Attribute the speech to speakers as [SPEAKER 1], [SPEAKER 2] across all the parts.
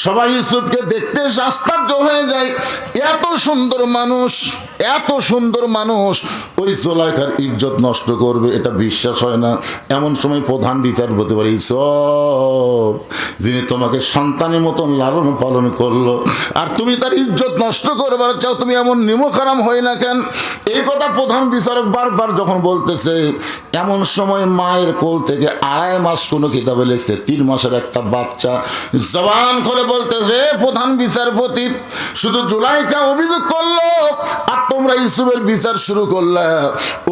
[SPEAKER 1] সবাই ইউসুফকে দেখতে আশ্চর্য হয়ে যায়। এত সুন্দর মানুষ, এত সুন্দর মানুষ ওই জুলাইখার ইজ্জত নষ্ট করবে, এটা বিশ্বাস হয় না। এমন সময় প্রধান বিচারপতি বলে, ইউসুফ, যিনি তোমাকে সন্তানের মতন লালন পালন করলো, আর তুমি তার ইজ্জত নষ্ট করবার চাও, তুমি এমন নিমখারাম হয় না কেন? এই কথা প্রধান বিচারক বারবার যখন বলতেছে, এমন সময় মায়ের কোল থেকে 2.5 মাস কোনো কিতাবে লিখছে 3 মাসের একটা বাচ্চা জবান করে বলতেছে, রে প্রধান বিচারপতি, শুধু জুলাইখা অভিযোগ করলো আর তোমরা ইউসুফের বিচার শুরু করলে।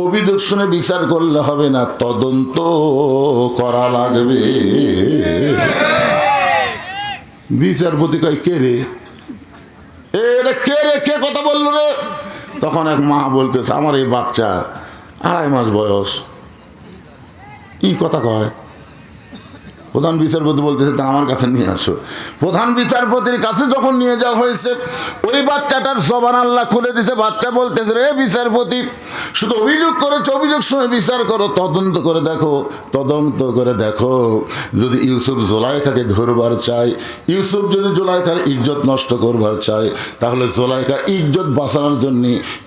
[SPEAKER 1] অভিযোগ শুনে বিচার করলে হবে না, তদন্ত করা লাগবে। বিচারপতি কয়, কে রে, এ কে রে, কে কথা বললো রে? তখন এক মা বলতেছে, আমার এই বাচ্চা 2.5 মাস বয়স, কি কথা কয়? প্রধান বিচারপতি বলতেছে, তা আমার কাছে নিয়ে আসো। প্রধান বিচারপতির কাছে যখন নিয়ে যাওয়া হয়েছে, ওই বাচ্চাটার জবান আল্লাহ খুলে দিছে। বাচ্চা বলতেছে, রে বিচারপতি, শুধু অভিযোগ করেছো, অভিযোগ শুনে বিচার করো, তদন্ত করে দেখো, তদন্ত করে দেখো। যদি ইউসুফ জুলাইখাকে ধরবার চায়, ইউসুফ যদি জুলাইখার ইজ্জত নষ্ট করবার চায়, তাহলে জুলাইখা ইজ্জত বাঁচানোর জন্য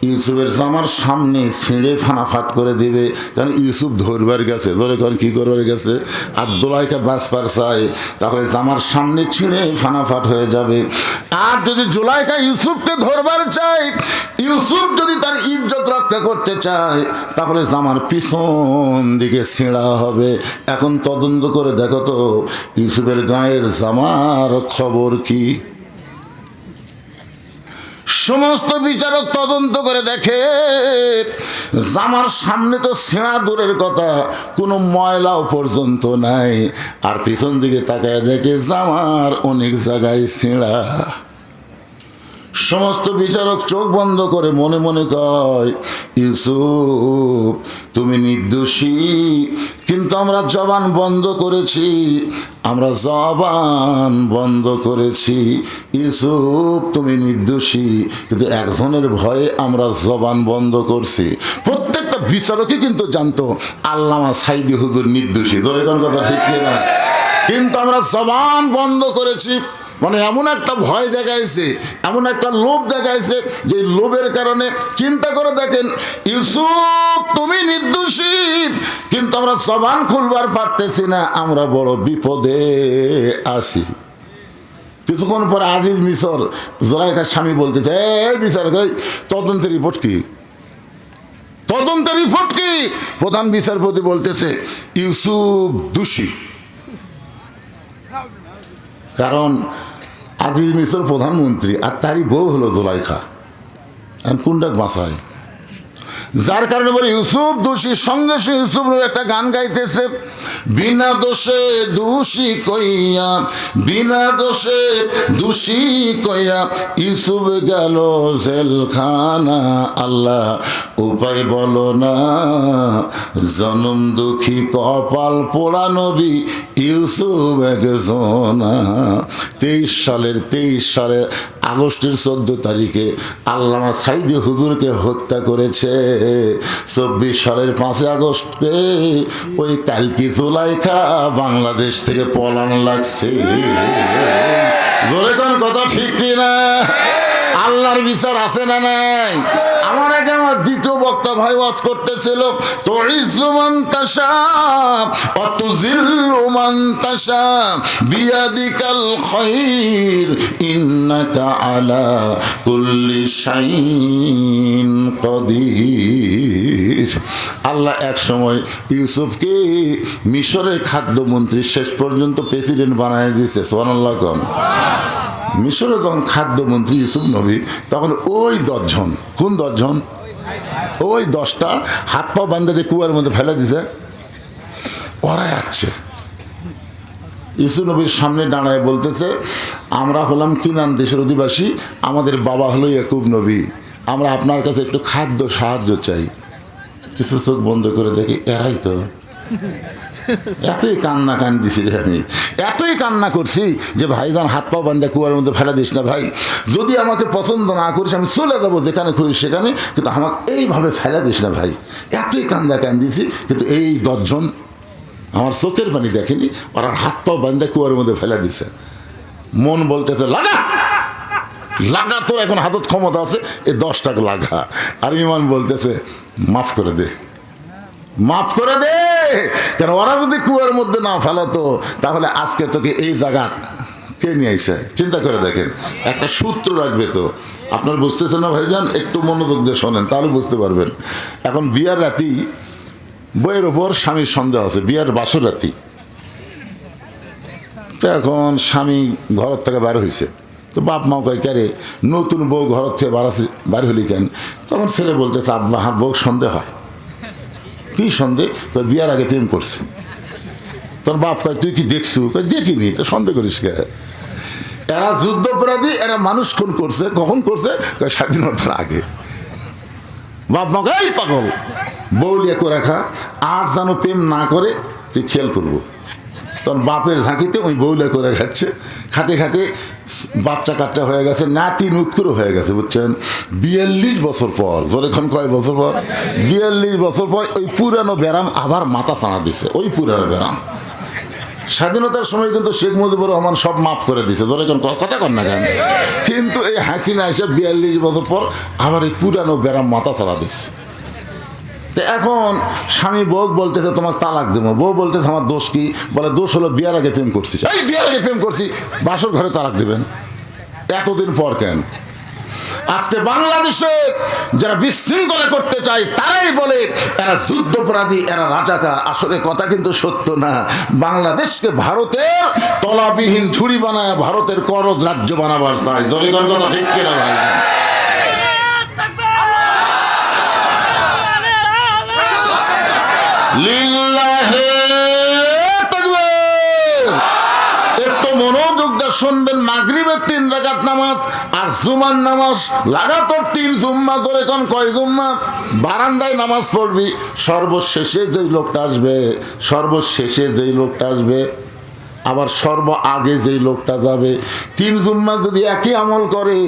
[SPEAKER 1] ইউসুফের জামার সামনে ছিঁড়ে ফানাফাট করে দিবে। কারণ ইউসুফ ধরবার গেছে, ধরে কারণ কী করবার গেছে, আর জুলাইখা বাঁচবার চায়, তাহলে জামার সামনে ছিঁড়ে ফানাফাট হয়ে যাবে। আর যদি জুলাইখা ইউসুফকে ধরবার চায়, ইউসুফ যদি তার ইজ্জত রক্ষা করতে চায়, তাহলে জামার পিছন দিকে ছিঁড়া হবে। এখন তদন্ত করে দেখো তো ইউসুফের গায়ের জামার খবর কি। সমস্ত বিচারক তদন্ত করে দেখে, জামার সামনে তো ছেঁড়া দূরের কথা, কোনো ময়লাও পর্যন্ত নাই। আর পিছন দিকে তাকায় দেখে জামার অনেক জায়গায় ছেঁড়া। সমস্ত বিচারক চোখ বন্ধ করে মনে মনে কয়, ইউসুফ তুমি নির্দোষী, কিন্তু আমরা জবান বন্ধ করেছি, আমরা জবান বন্ধ করেছি। ইউসুফ তুমি নির্দোষী, কিন্তু একজনের ভয়ে আমরা জবান বন্ধ করছি। প্রত্যেকটা বিচারকই কিন্তু জানতো আল্লামা সাইদি হুজুর নির্দোষী, ধরে কোন কথা ঠিক না, কিন্তু আমরা জবান বন্ধ করেছি। মানে এমন একটা ভয় দেখাইছে, এমন একটা লোভ দেখাইছে, যে লোভের কারণে চিন্তা করে দেখেন, ইউসুফ তুমি নির্দোষী, কিন্তু আমরা জবান খুলবার পারতেছি না, আমরা বড় বিপদে আছি। কিছুক্ষণ পর আজিজ মিশর জুলাইখার স্বামী বলতেছে, এই বিচার করে তদন্তের রিপোর্ট কি, তদন্তের রিপোর্ট কি? প্রধান বিচারপতি বলতেছে, ইউসুফ দোষী। কারণ আজিজ মিশর প্রধানমন্ত্রী, আর তারই বউ হলো জুলাইখা, আর কোনটা বাঁচায়? যার কারণে বলে ইউসুফ দোষী। সঙ্গে সে ইউসুফ একটা গান গাইতেছে, বিনা দোষে দোষী কইয়া, বিনা দোষে দোষী কইয়া ইউসুফ গেল জেলখানা। আল্লাহ উপায় বলো না, জনম দুঃখী কপাল পোড়া নবী ইউসুফ একজনা। 23 সালের আগস্টের 14 তারিখে আল্লামা সাইদি হুজুরকে হত্যা করেছে। 24 সালের 5 আগস্টে ওই কালকি জুলাইখা বাংলাদেশ থেকে পলান লাগছে। ধরে কোন কথা ঠিক কিনা? আল্লাহর বিচার আছে না নাই? আমার আগে আমার দ্বিতীয় বক্তা ভাই ওয়াজ করতেছিল, তো ইজ্জু মান তাশা ওয়া তুযিল্লু মান তাশা বিয়াদিকাল খায়র ইন্নাকা আলা কুল্লি শাইইন কাদির। আল্লাহ এক সময় ইউসুফকে মিশরের খাদ্যমন্ত্রী, শেষ পর্যন্ত প্রেসিডেন্ট বানায় দিয়েছে। সুবহানাল্লাহ কোন। মিশরে যখন খাদ্যমন্ত্রী ইউসুফ নবী, তখন ওই 10 জন, কোন 10 জন? ওই 10টা হাত পা বান্ধা দিয়ে কুয়ার মধ্যে ফেলে দিছে, ওরা যাচ্ছে। ইউসুফ নবীর সামনে দাঁড়ায় বলতেছে, আমরা হলাম কিনান দেশের অধিবাসী, আমাদের বাবা হলো ইয়াকুব নবী, আমরা আপনার কাছে একটু খাদ্য সাহায্য চাই। কিছু চোখ বন্ধ করে দেখি এরাই তো। এতই কান্না কান্দিছি রে, আমি এতই কান্না করছি যে ভাইজান হাত পা বান্ধা কুয়ার মধ্যে ফেলা দিস না ভাই, যদি আমাকে পছন্দ না করিস আমি চলে যাবো যেখানে খুঁজি সেখানে, কিন্তু আমাকে এইভাবে ফেলা দিস না ভাই। এতই কান্দা কান্দিছি, কিন্তু এই 10 জন আমার চোখের পানি দেখেনি, ওরা হাত পা বান্ধা কুয়ার মধ্যে ফেলা দিছে। মন বলতেছে লাগা লাগা, তোর এখন হাতত ক্ষমতা আছে, এই 10 টাকা লাগা। আর ইমান বলতেছে মাফ করে দে, মাফ করে দে। কেন ওরা যদি কুয়ার মধ্যে না ফেলাতো তাহলে আজকে তোকে এই জায়গা কে নিয়ে আইসে? চিন্তা করে দেখেন, একটা সূত্র রাখবে তো। আপনার বুঝতেছেন না ভাইজান? একটু মনোযোগ দিয়ে শোনেন, তাহলে বুঝতে পারবেন। এখন বিয়ার রাতি, বইয়ের ওপর স্বামীর সন্দেহ আছে, বিয়ার বাসর রাতি। তো এখন স্বামী ঘর থেকে বার হয়েছে, তো বাপ মাও কয় কে রে নতুন বউ ঘর থেকে বার হলি কেন? তখন ছেলে বলতেছে আব্বা হার বউ সন্দেহ হয়। কি সন্দেহ? বিয়ার আগে প্রেম করছে। তোর বাপ কয় তুই কি দেখছু? দেখিনি। তো সন্দেহ করিস কে? এরা যুদ্ধপরাধী, এরা মানুষ খুন করছে। কখন করছে? স্বাধীনতার আগে। বাপ মা এই পাগল, বউ লিয়ে করে রাখা, আর যেন প্রেম না করে তুই খেয়াল করবো। তখন বাপের ঝাঁকিতে ওই বউলে করে খাচ্ছে, খাতে খাতে বাচ্চা কাচ্চা হয়ে গেছে, নাতি নুৎকুরো হয়ে গেছে, বুঝছেন? 42 বছর পর, যখন কয় বছর পর, 42 বছর পর ওই পুরানো ব্যারাম আবার মাথা চাড়া দিছে। ওই পুরানো ব্যারাম স্বাধীনতার সময় কিন্তু শেখ মুজিবুর রহমান সব মাফ করে দিছে, যখন কথা কর না কেন। কিন্তু এই হাসিনা এসে 42 বছর পর আবার এই পুরানো ব্যারাম মাথা চাড়া দিচ্ছে। তো এখন স্বামী বউ বলতেছে তোমার তালাক দেবো, বউ বলতেছে আমার দোষ কি? বলে দোষ হলো বিয়ার আগে প্রেম করছি। এই বিয়ার আগে প্রেম করছি, বাসর ঘরে তালাক দেবেন এতদিন পর কেন? আজকে বাংলাদেশে যারা বিশৃঙ্খলা করতে চায় তারাই বলে এরা যুদ্ধপরাধী, এরা রাজাকার। আসলে কথা কিন্তু সত্য না। বাংলাদেশকে ভারতের তলাবিহীন ঝুড়ি বানায় ভারতের করজ রাজ্য বানাবার চায়। জনগণ কথা ঠিক কিনা ভাই? একটু মনোযোগ দিয়ে শুনবেন। মাগরিবের 3 রাকাত নামাজ আর জুমার নামাজ লাগাতার 3 জুম্মা। ধরে কোন কয় জুম্মা? বারান্দায় নামাজ পড়বি, সর্বশেষে যেই লোকটা আসবে, সর্বশেষে যেই লোকটা আসবে আবার সর্ব আগে যেই লোকটা যাবে, 3 জুম্মা যদি একই আমল করে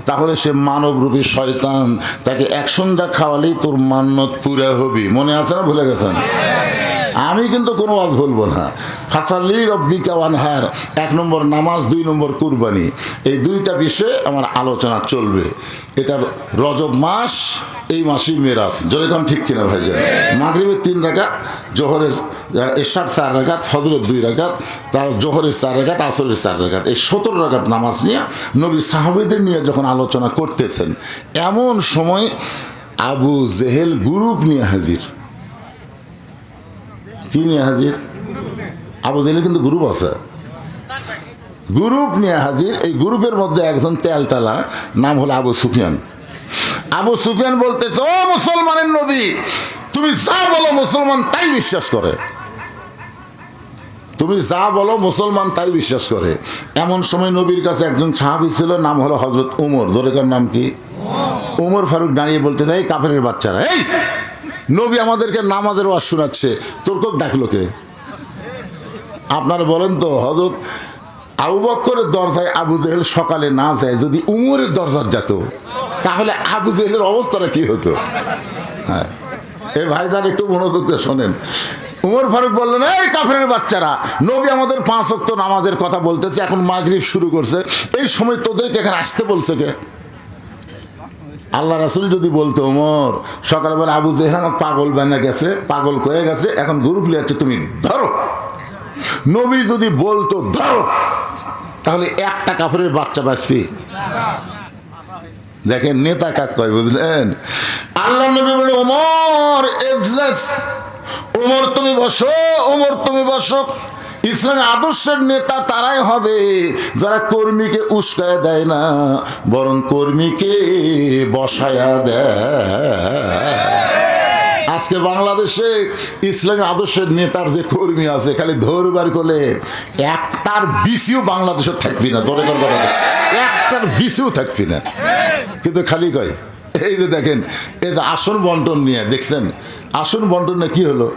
[SPEAKER 1] তাহলে সে মানবরূপী শয়তান। তাকে 1 সন্ধ্যা খাওয়ালেই তোর মান্নত পুরা হবি। মনে আছে না? ভুলে গেছেন? আমি কিন্তু কোনো ওয়াজ বলবো না। ফাসাল্লি রব্বিকা ওয়ানহার, 1 নম্বর নামাজ, 2 নম্বর কুরবানি, এই 2টা বিষয়ে আমার আলোচনা চলবে। এটা রজব মাস, এই মাসেই মেরাজ। যেরকম ঠিক কিনা ভাইজান? মাগরিবের 3 রাকাত, জোহরের এশার 4 রাকাত, ফজরের 2 রাকাত, তার জোহরের 4 রাকাত, আসরের 4 রাকাত, এই 17 রাকাত নামাজ নিয়ে নবী সাহাবীদের নিয়ে যখন আলোচনা করতেছেন, এমন সময় আবু জেহেল গ্রুপ নিয়ে হাজির। কি নিয়ে হাজির? আবু জেহেলের কিন্তু গ্রুপ আছে, গ্রুপ নিয়ে হাজির। এই গ্রুপের মধ্যে একজন তেলতালা, নাম হলো আবু সুফিয়ান। আবু সুফিয়ান বলতেছে ও মুসলমানের নবী, তুমি যা বলো মুসলমান তাই বিশ্বাস করে। তুমি যা বলো মুসলমান তাই বিশ্বাস করে। এমন সময় নবীর কাছে একজন সাহাবী ছিল, নাম হলো হযরত উমর। জোরেকার নাম কি? উমর ফারুক দাঁড়িয়ে বলতে চাই কাফেরের বাচ্চারা, এই নবী আমাদেরকে নামাজের ওয়াজ শোনাচ্ছে, তোর কোক ডাকলো কে? আপনারা বলেন তো, হযরত আবু বকরের দরজায় আবু জেহেল সকালে না যায়, যদি উমরের দরজার যেত তাহলে আবু জেহেলের অবস্থাটা কি হতো? হ্যাঁ, এই ভাইজান একটু মনোযোগ দিয়ে শোনেন। উমর ফারুক বললেন এই কাফেরের বাচ্চারা, নবী আমাদের 5 ওয়াক্ত নামাজের কথা বলতেছে, এখন মাগরিব শুরু করছে, এই সময় তোদেরকে এখানে আসতে বলছে কে? আল্লাহ রাসূল যদি বলতো ওমর সকালবেলা আবু জেহেল পাগল বানা গেছে, পাগল হয়ে গেছে, এখন গ্রুপ লিয়াচ্ছে, তুমি ধরো, নবী যদি বলতো ধরো, তাহলে একটা কাফেরের বাচ্চা বাঁচবে? দেখেন নেতা কাক কয়, বুঝলেন? আল্লাহ নবী বলে ওমর এজলাস, ওমর তুমি বসো, ওমর তুমি বসো। ইসলামের আদর্শের নেতা তারাই হবে যারা কর্মীকে উস্কায় দেয় না, বরং কর্মীকে বসায়া দেয়। আজকে বাংলাদেশে ইসলামী আদর্শের নেতার যে কর্মী আছে, খালি ধরবার করলে একটার বেশিও বাংলাদেশে থাকবি না। ধরে কথা, একটার বেশিও থাকবি না, কিন্তু খালি কয়। এই যে দেখেন, এই যে আসন বন্টন নিয়ে দেখছেন, আসন বন্টনে কি হলো?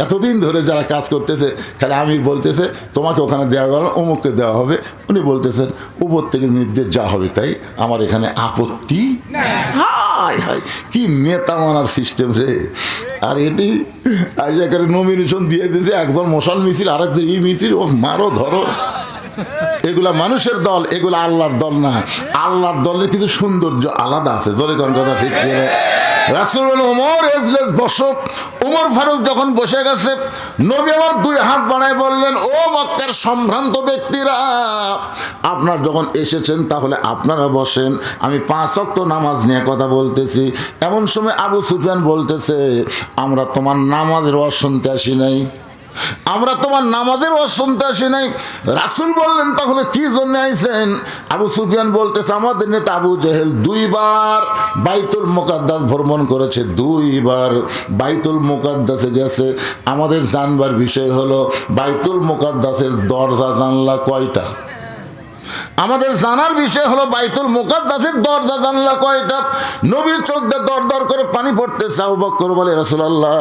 [SPEAKER 1] এতদিন ধরে যারা কাজ করতেছে, খালি আমির বলতেছে তোমাকে ওখানে দেওয়া গেল, অমুককে দেওয়া হবে। উনি বলতেছেন উপর থেকে নির্দেশ যা হবে তাই, আমার এখানে আপত্তি। হায় হায়, কি নেতা মানার সিস্টেম রে! আর এটি আইজাকারে নমিনেশন দিয়ে দিয়েছে, একজন মশাল মিছিল, আর একজন ই মিছিল, ও মারো ধরো। এগুলা মানুষের দল, এগুলা আল্লাহর দল না। আল্লাহর দলের কিছু সৌন্দর্য আলাদা আছে। জোরে কোন কথা ঠিক করে। রাসূল বলেন, ওমর এজলেস বসো। ওমর ফারুক যখন বসে গেছে, নবী আমার দুই হাত বাড়ায় বললেন, ও মক্কার সম্ভ্রান্ত ব্যক্তিরা, আপনারা যখন এসেছেন তাহলে আপনারা বসেন, আমি 5 ওয়াক্ত নামাজ নিয়ে কথা বলতেছি। এমন সময় আবু সুফিয়ান বলতেছে, আমরা তোমার নামাজের ওয়াজ শুনতে আসি নাই, আমরা তোমার নামাজের ওয়াজ শুনতে আসি নাই। রাসূল বললেন, তাহলে কি জন্য আইছেন? আবু সুফিয়ান বলতেছে, আমাদের নেতা আবু জেহেল 2 বার বাইতুল মুকাদ্দাস ভ্রমণ করেছে, 2 বার বাইতুল মুকাদ্দাসে গেছে। আমাদের জানবার বিষয় হলো বাইতুল মুকাদ্দাসের দরজা জানলা কয়টা? আমাদের জানার বিষয় হলো বাইতুল মুকাদ্দাসের দরজা জানলা কয়টা? নবীর চোখ দিয়ে দর দর করে পানি পড়তেছে। আবু বকর বলে, রাসূলুল্লাহ,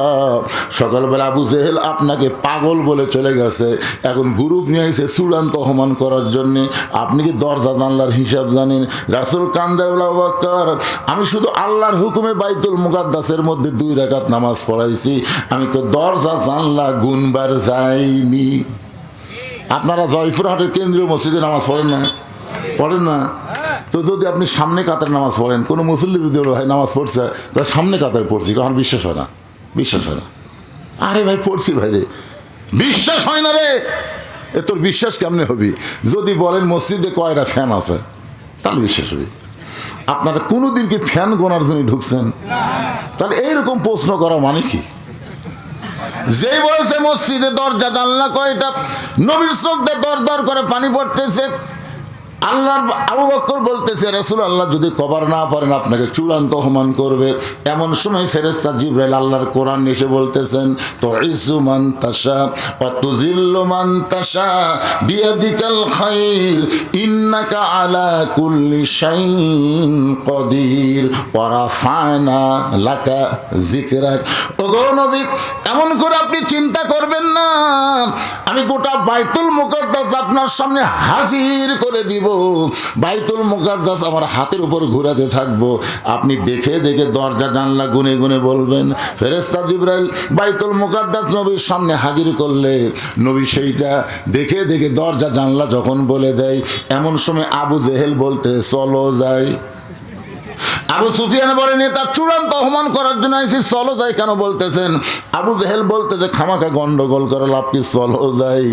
[SPEAKER 1] সকালবেলা আবু জেহেল আপনাকে পাগল বলে চলে গেছে, এখন গ্রুপ নিয়ে এসে চূড়ান্ত অপমান করার জন্য, আপনি কি দরজা জানলার হিসাব জানেন? রাসূল কান্দে বলে, আবু বকর, আমি শুধু আল্লাহর হুকুমে বাইতুল মুকাদ্দাসের মধ্যে 2 রাকাত নামাজ পড়াইছি, আমি তো দরজা জানলা গুনবার যাইনি। আপনারা জয়পুরহাটের কেন্দ্রীয় মসজিদে নামাজ পড়েন না? পড়েন না? তো যদি আপনি সামনে কাতার নামাজ পড়েন, কোনো মুসল্লি যদি বলে, ভাই নামাজ পড়ছে, তো সামনে কাতার পড়ছি, কারণ বিশ্বাস হয় না, বিশ্বাস হয় না। আরে ভাই পড়ছি ভাই রে, বিশ্বাস হয় না রে। এ তোর বিশ্বাস কেমনে হবি? যদি বলেন মসজিদে কয়টা ফ্যান আছে, তাহলে বিশ্বাস হবে। আপনারা কোনোদিন কি ফ্যান গোনার জন্য ঢুকছেন? তাহলে এইরকম প্রশ্ন করা মানে কি? যেই বলেছে মসজিদে দরজা জানলা কয়টা, নবীর চোখ দিয়ে দর দর করে পানি পড়তেছে। আল্লাহর আবু বকর বলতেছে, রাসূলুল্লাহ যদি কবর না পারেন আপনাকে চূড়ান্ত অপমান করবে। এমন সময় ফেরেশতা জিবরাইল আল্লাহর কোরআন এসে বলতেছেন, তুইজ্জু মান তাশা ওয়া তুযিল্লু মান তাশা বিয়াদিকাল খায়র ইন্নাকা আলা কুল্লি শাইইন কদির ওয়া রাফা'না লাকা যিকরাক। ওগো নবী, এমন করে আপনি চিন্তা করবেন না, আমি গোটা বাইতুল মুকাদ্দাস আপনার সামনে হাজির করে দিব। বাইতুল মুকাদ্দাস আমার হাতের উপর ঘোরাতে থাকবো, আপনি দেখে দেখে দরজা জানলা গুনে গুনে বলবেন। ফেরেশতা জিবরাইল বাইতুল মুকাদ্দাস নবীর সামনে হাজির করলে নবী সেইটা দেখে দেখে দরজা জানলা যখন বলে দেয়, এমন সময় আবু জেহেল বলতে, চলো যাই। আবু সুফিয়ান বলে, নেতা চূড়ান্ত অপমান করার জন্য আইছি, চলো যাই কেন বলতেছেন? আবু জেহেল বলতেছে, খামাখা গন্ডগোল করে লাভ কি, চলো যাই।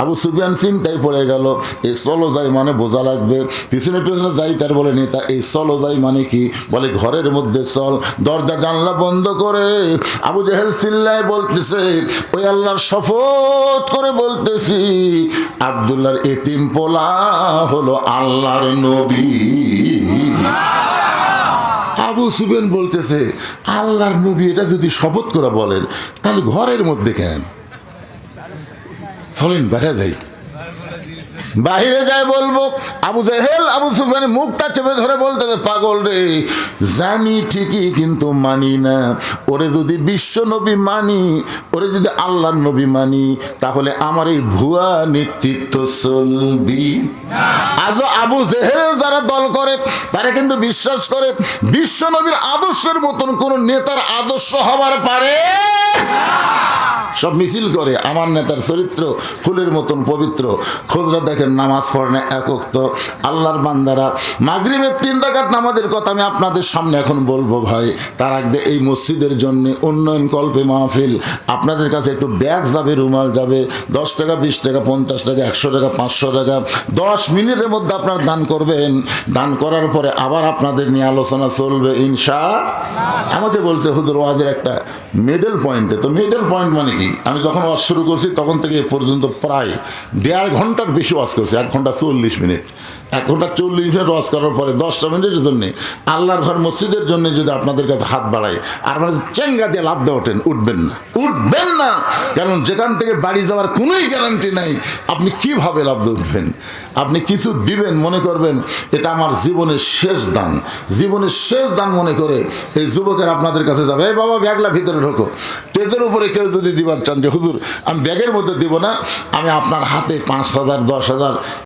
[SPEAKER 1] আবু সুফিয়ান চিন্তায় পড়ে গেল, এই চলো যাই মানে বোঝা লাগবে, পিছনে পিছনে যাই। তার বলে, নেতা এই চলো যাই মানে কি? বলে, ঘরের মধ্যে চল। দরজা জানলা বন্ধ করে আবু জেহেল চিল্লায় বলতেছে, ওই আল্লাহর শপথ করে বলতেছি, আব্দুল্লাহর এতিম পোলা হলো আল্লাহর নবী। আবু সুফিয়ান বলতেছে, আল্লাহর নবী এটা যদি শপথ করে বলেন, তাহলে ঘরের মধ্যে কেন? চলেন বাইরে যাই। বাহিরে যায় বলবো। আবু জেহেল আবু সুফিয়ানের মুখটা চেপে ধরে বলতেছে, পাগল রে, জানি ঠিকই কিন্তু মানি না। ওরে যদি বিশ্ব নবী মানি, ওরে যদি আল্লাহর নবী মানি, তাহলে আমার এই ভুয়া নেতৃত্ব চলবি। আজও আবু জেহেল যারা দল করে, তারা কিন্তু বিশ্বাস করে বিশ্ব নবীর আদর্শের মতন কোন নেতার আদর্শ হবার পারে। সব মিছিল করে আমার নেতার চরিত্র ফুলের মতন পবিত্র। খোঁজরা দেখেন, নামাজ পড়ে না একক। তো আল্লাহর বান্দারা, মাগরিবের 3 রাকাত নামাজের কথা আমি আপনাদের সামনে এখন বলবো ভাই। তার আগে এই মসজিদের জন্য উন্নয়ন কল্পে মাহফিল, আপনাদের কাছে একটু ব্যাগ যাবে, রুমাল যাবে, 10 টাকা, 20 টাকা, 50 টাকা, 100 টাকা, 500 টাকা, 10 মিনিটের মধ্যে আপনারা দান করবেন। দান করার পরে আবার আপনাদের নিয়ে আলোচনা চলবে ইনশাআল্লাহ। আমাকে বলছে, হুজুর ওয়াজের একটা মিডল পয়েন্টে। তো মিডল পয়েন্ট মানে কি? আমি যখন ওয়াজ শুরু করছি তখন থেকে এ পর্যন্ত প্রায় 1.5 ঘন্টার বেশি ওয়াজ করছি। 1 ঘন্টা 40 মিনিট। 1 ঘন্টা 40 মিনিট ওয়াজ করার পরে 10টা মিনিটের জন্যে আল্লাহর ঘর মসজিদের জন্য যদি আপনাদের কাছে হাত বাড়ায় আর মানে চেঙ্গা দিয়ে লাভ দিয়ে ওঠেন, উঠবেন না, উঠবেন না। কারণ যেখান থেকে বাড়ি যাওয়ার কোনোই গ্যারান্টি নাই আপনি কিভাবে লাভ দিয়ে উঠবেন। আপনি কিছু দিবেন, মনে করবেন এটা আমার জীবনের শেষ দান, জীবনের শেষ দান মনে করে এই যুবকের আপনাদের কাছে যাবে, এই বাবা ব্যাগলা ভিতরে ঢোকো। স্টেজের উপরে কেউ যদি দিবার চান যে হুজুর আমি ব্যাগের মধ্যে দিব না, আমি আপনার হাতে 5,000, 10,000